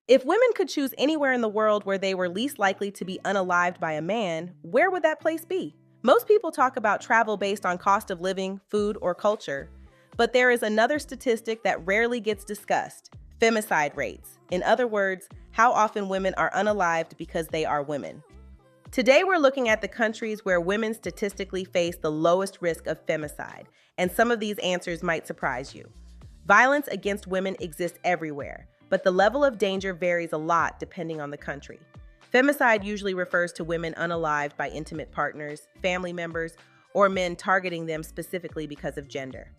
If women could choose anywhere in the world where they were least likely to be unalived by a man, where would that place be? Most people talk about travel based on cost of living, food, or culture. But there is another statistic that rarely gets discussed: femicide rates. In other words, how often women are unalived because they are women. Today, we're looking at the countries where women statistically face the lowest risk of femicide, and some of these answers might surprise you. Violence against women exists everywhere, but the level of danger varies a lot depending on the country. Femicide usually refers to women unalived by intimate partners, family members, or men targeting them specifically because of gender.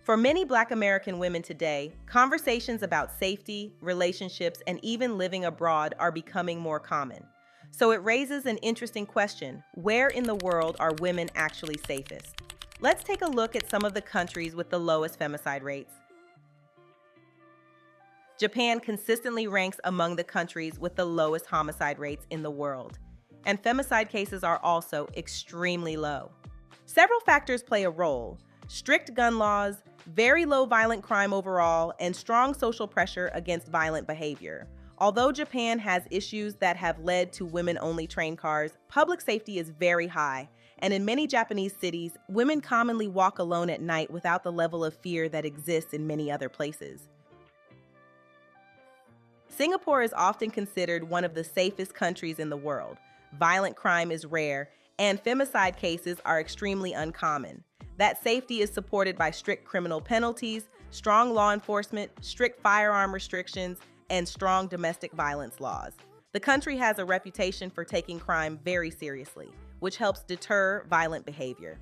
For many Black American women today, conversations about safety, relationships, and even living abroad are becoming more common. So it raises an interesting question: where in the world are women actually safest? Let's take a look at some of the countries with the lowest femicide rates. Japan consistently ranks among the countries with the lowest homicide rates in the world, and femicide cases are also extremely low. Several factors play a role: strict gun laws, very low violent crime overall, and strong social pressure against violent behavior. Although Japan has issues that have led to women-only train cars, public safety is very high, and in many Japanese cities, women commonly walk alone at night without the level of fear that exists in many other places. Singapore is often considered one of the safest countries in the world. Violent crime is rare, and femicide cases are extremely uncommon. That safety is supported by strict criminal penalties, strong law enforcement, strict firearm restrictions, and strong domestic violence laws. The country has a reputation for taking crime very seriously, which helps deter violent behavior.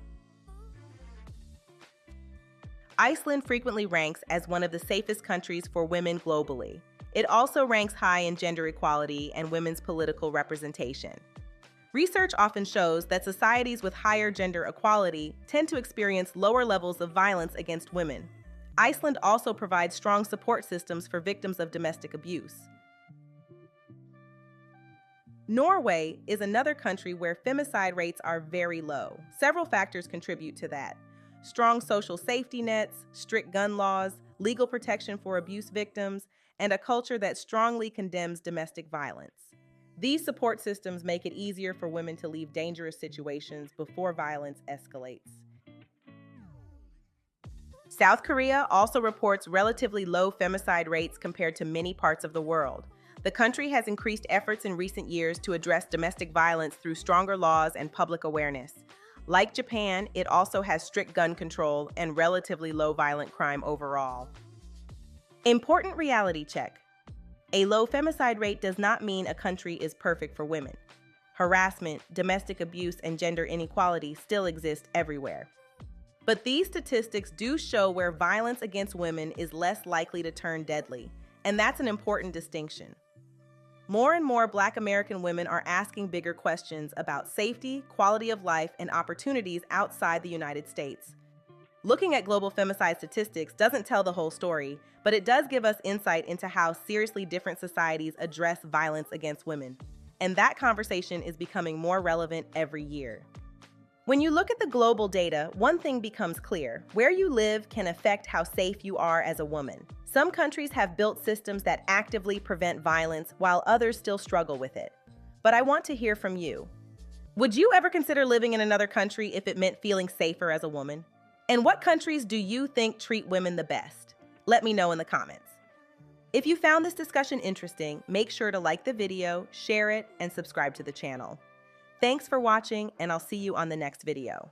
Iceland frequently ranks as one of the safest countries for women globally. It also ranks high in gender equality and women's political representation. Research often shows that societies with higher gender equality tend to experience lower levels of violence against women. Iceland also provides strong support systems for victims of domestic abuse. Norway is another country where femicide rates are very low. Several factors contribute to that: strong social safety nets, strict gun laws, legal protection for abuse victims, and a culture that strongly condemns domestic violence. These support systems make it easier for women to leave dangerous situations before violence escalates. South Korea also reports relatively low femicide rates compared to many parts of the world. The country has increased efforts in recent years to address domestic violence through stronger laws and public awareness. Like Japan, it also has strict gun control and relatively low violent crime overall. Important reality check: a low femicide rate does not mean a country is perfect for women. Harassment, domestic abuse, and gender inequality still exist everywhere. But these statistics do show where violence against women is less likely to turn deadly, and that's an important distinction. More and more Black American women are asking bigger questions about safety, quality of life, and opportunities outside the United States. Looking at global femicide statistics doesn't tell the whole story, but it does give us insight into how seriously different societies address violence against women. And that conversation is becoming more relevant every year. When you look at the global data, one thing becomes clear: where you live can affect how safe you are as a woman. Some countries have built systems that actively prevent violence, while others still struggle with it. But I want to hear from you. Would you ever consider living in another country if it meant feeling safer as a woman? And what countries do you think treat women the best? Let me know in the comments. If you found this discussion interesting, make sure to like the video, share it, and subscribe to the channel. Thanks for watching, and I'll see you on the next video.